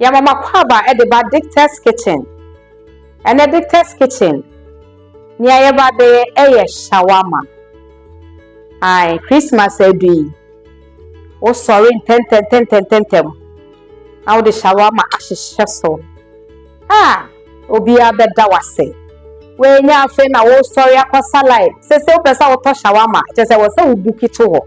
Ya mama kwaba e de ba Dicta'S kitchen. Ene Dicta'S kitchen. Ni aye ba de eye shawarma. Ai Christmas edui. O sorry ten. How the shawarma ahihye so. Obi abeda wase. We nya afa na wo sorry akwasa live. Sese wo pesa wo to shawarma. Je se wo se wo buki to ho.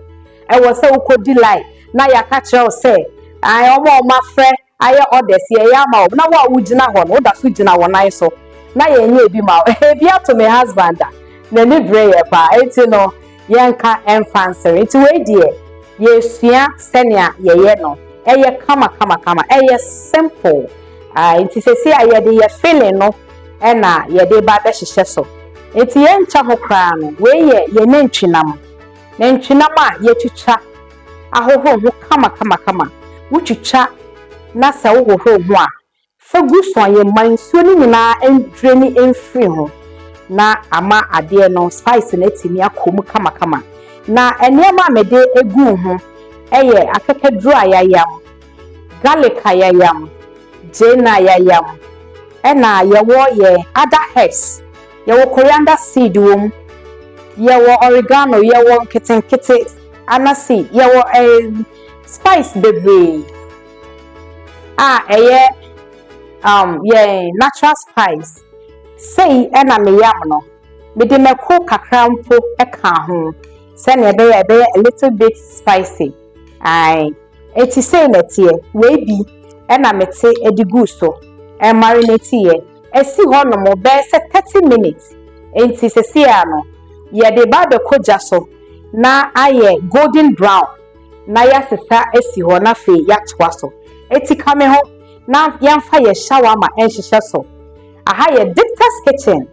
E wo se wo kodi live. Na ya ka kire wo se ai omo afre aye orders ye ya ma na wo wugina ho no wo da so gina wo nai so. Na ye nya ebi ma. Ebi ato me husband. Na ni bre ye pa. Enti no yenka enfancer. Enti we die ye sua senia ye no. Eye kama. Eye simple. Enti sesi aye de ye feeling no. Ena ye de ba be hihye so. Enti ye ncha ho kra no. We ye nantwinam. Nantwinam a ye twitwa ahoho ho kama. Wutwitwa na se wo ho ho a. Fagu so ye mansuo ni nyina endre ni emfiri ho. Na ama ade no spice na timi akomu kama. Na enema mede egu ho. Eye akekadru ayayam. Garlic ayayam. Jena ayayam. Ena yewo ye other herbs. Yewo coriander seed wom. Yewo oregano, yewo kitten anasi, yewo spice bebre. Eye ye natural spice. Say ena me yam no. Me de meko kakra mpo eka ho. Say na be a little bit spicy. Eti say netie we bi ena mete edigu so. Marinate ye. Esi ho no mo be se 30 minutes. Enti sesi ano. Ye de ba be koja so. Na aye golden brown. Na ya sesa esi ho na fe ya toa so. Eti kame ho na yamfa ye shawarma enhihye so. Aha ye Dicta'S kitchen.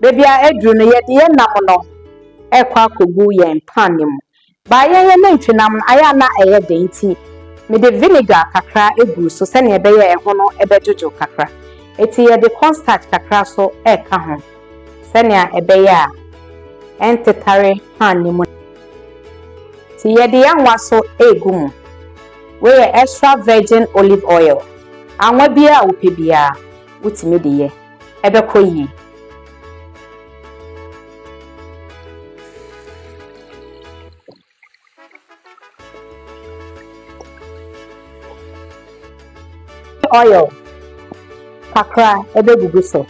Baby a edru no ye de ye nam no. Ekwa kogu ye pan nim. Ba ye nantwinam aya na eye de nti. Me de vinegar kakra egu so se ne ebe ye ho no ebe jojo kakra. Eti ye de cornstarch kakra so eka ho. Se ne ebe ya entetare pan nim. Ti ye de yanwa so egu mu. We extra virgin olive oil. Anwa bia wo pebia wutimi de ye ebe koyi. Oil kakra ebe gugu so.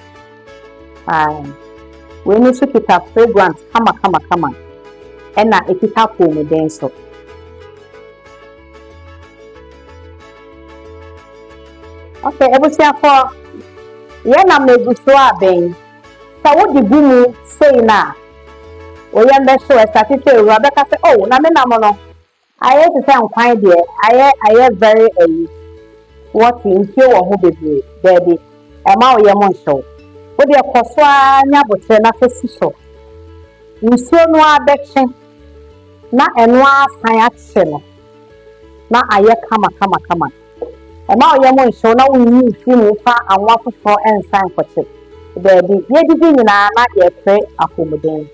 We need to put a fragrance kama. Ena ekita ko mu den so. Okay, ebusia for ye na meguso aben. Sa wo di gumu sei na. O ye mbe so start say ru abeka say oh na me na mo no. Aye to say nkwan de aye very what in feel wo ho bebre baby. E ma wo ye mo nso. Wo de koso anya botre na fesi so. Nsuo no abekye na eno asan akye no. Na aye kama. Ema oye mo nso na wunni fi mu fa anwa fofo ensan kwache. Baby, ye didi nyina na ye pre akomuden.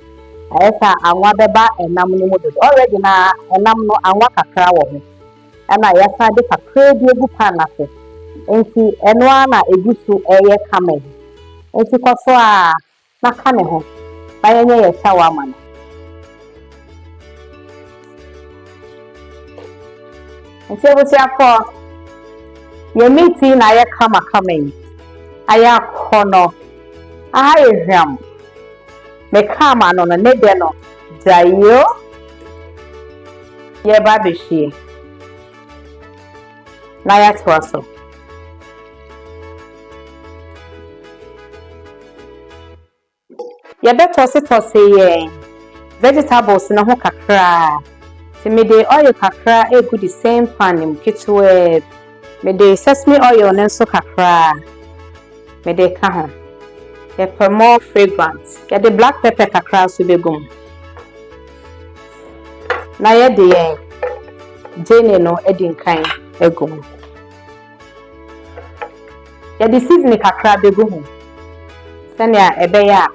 Ayesa anwa beba enam no mu do. Already na enam no anwa kakra wo ho. Ana yesa de kakra bi egu pan na se. Enti eno na egusu eye kame. Enti koso a na kane ho. Bayenye ye shawarma no. Enti ebutia for ye meeting na ye kama yi. Aya kono. Aha ehwam. Me kama no ne de no. Dayo. Ye ba behie. Na ya twaso. Ye beto se ye vegetables na ho kakra. Ti me de oil kakra e good the same pan im kitwe. Me de sesame oil nenso kakra. Me de ka ho. Ye for more fragrance. Ye de black pepper kakra so begum. Na ye de jene no edin kan egum. Ye de seasoning kakra begum. Sanya ebe ya.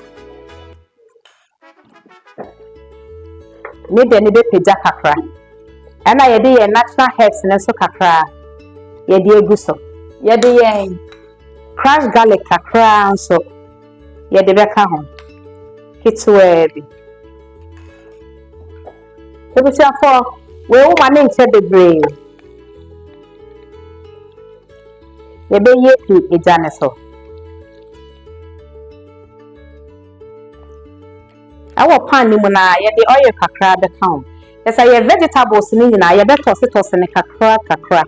Me de ni be peja kakra. Ana ye de ye natural herbs nenso kakra. Yɛde egu so. Yɛde yɛn crushed garlic kakra nso yɛde bɛka ho. Ketewa bi. Ebusuafo, we wo ma ne nkyɛ bebree. Yɛbɛyɛ fi egya ne so. Our pan ni mu na yɛde oil kakra bɛka ho. Yɛsɛ yɛ vegetables ni nyina yɛbɛtɔse ne kakra.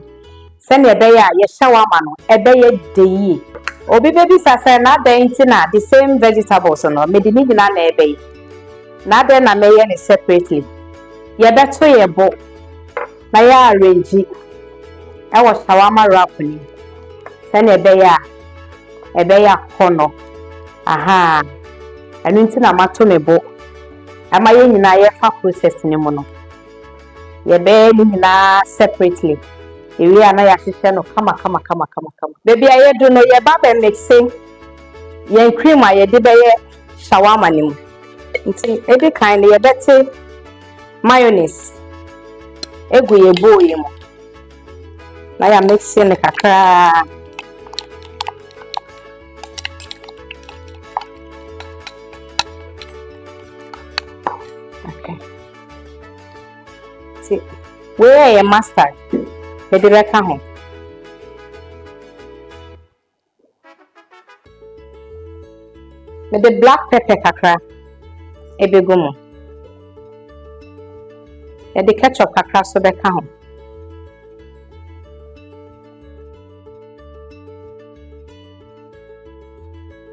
Sɛne ɛbɛyɛ a yɛ shawarma no ɛbɛyɛ de yie. Obi bɛbisa sɛ na adan nti na the same vegetables no mede ni nyina na ɛbɛyɛ. Na adan na mɛyɛ ne separately. Yɛbɛto yɛbo na yɛ arrange ɛwɔ shawarma wrap ni. Sɛne ɛbɛyɛ akɔnɔ. Aha. Ɛno nti na mato ne bo. Ama yɛ nyina yɛfa process ni mu no. Yɛbɛyɛ ni nyina separately. Ewi ana yɛahyehyɛ no kama. Baby a yɛdu no yɛba bɛ mixing yɛn cream a yɛde bɛyɛ shawarma ni mu. Nti edi kan no yɛbɛte mayonnaise egu yɛ bowl yi mu. Na yɛ mixing ne kakra. Okay. See, where yɛ mustard mede bɛka ho. Mede black pepper kakra ebegu mu. Yɛde ketchup kakra so bɛka ho.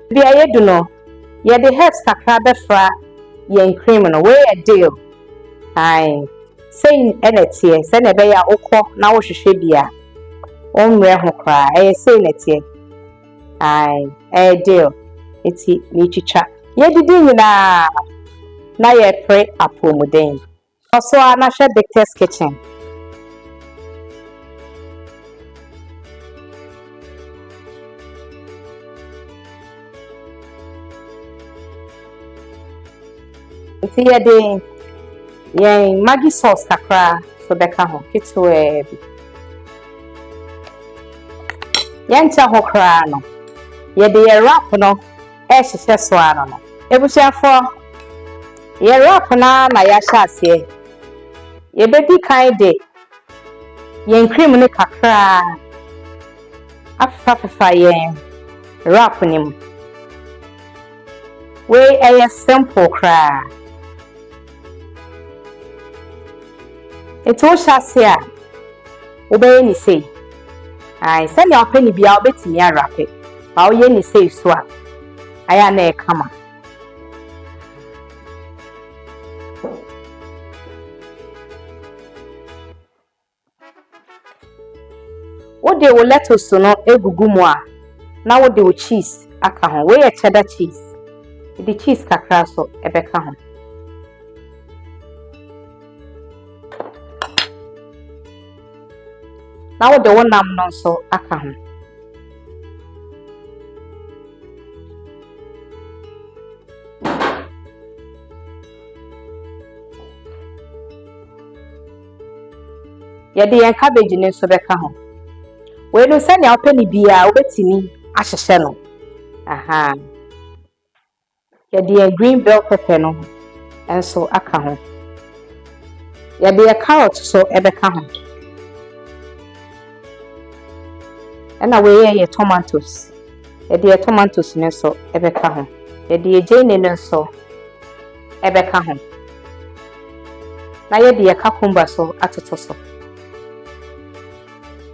Bi a yɛdu no yɛde herbs kakra bɛfra yɛn cream no we yɛ deal. Aye. Sei enetie se na ɛbɛyɛ a wokɔ na wohwehwɛ bia onwere ho kra sei netie. Aye, deal. Eti ni twitwa. Yɛdidi nyina na yɛ pre apomuden. Also na hwɛ Dicta'S kitchen. Eti yɛde yɛn Maggi sauce kakra so bɛka ho. Ketewa bi. Yɛnkyɛ ho kra no. Yɛde yɛ wrap no ɛhyehyɛ so ano no. Ebusuafo, yɛ wrap na yɛahyɛ aseɛ. Yɛbɛdi kan de yɛn cream ne kakra afafafa yɛn wrap ni mu. We ɛyɛ simple kra. Eti wo hyɛ ase a wobɛyɛ ni sei. Aye, sɛnea wopɛ ni bia wobɛtumi arape. Ba woyɛ ni sei so a aya na ɛkama. Wode wo lettuce no egugu mu a na wode wo cheese aka ho. We yɛ cheddar cheese. The cheese kakra so ebɛka ho. Na wode wo nam no so aka ho. Yɛde yɛn cabbage ne so bɛka ho. We no sɛ nea wopɛ ni bia wobɛtumi ahyehyɛ no. Aha. Yɛde yɛn green bell pepper no enso aka ho. Yɛde yɛn carrot so ebɛka ho. Ɛna we yɛ tomatoes. Yɛde yɛn tomatoes ne so ebɛka ho. Yɛde yɛn gene ne so ebɛka ho. Na yɛde yɛn cucumber so atoto so.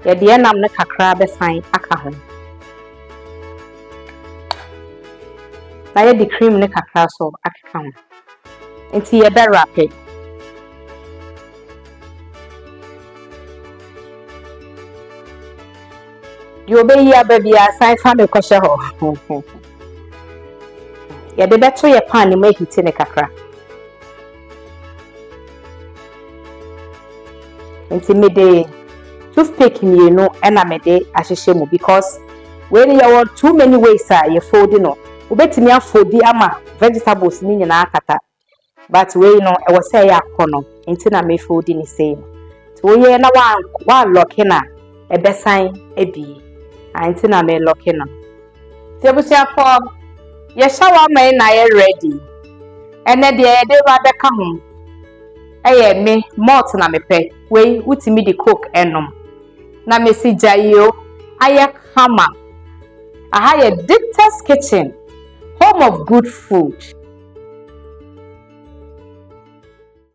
Yɛde yɛn nam ne kakra bɛsan aka ho. Na yɛde cream ne kakra so akeka ho. Nti yɛbɛwrap. You obey ya baby aside from the kosher ho. Yɛde bɛto yɛ pan ne ma hiti ne kakra. Nti mede toothpick mienu ɛna mede ahyehyɛ mu because when you want too many ways you fold no. Ubetimi afodi ama vegetables ni nyina akata. But we no e was say akọ no. Nti na me fold ni same. To ye na wa lock na ebesan ebi anti na me lock no ti ebusia for ye shawarma na ye ready ene de ye de ba beka ho eye me malt na me pe we utimi di coke enom na me si jayo aye kama aha ye Dicta'S kitchen, home of good food.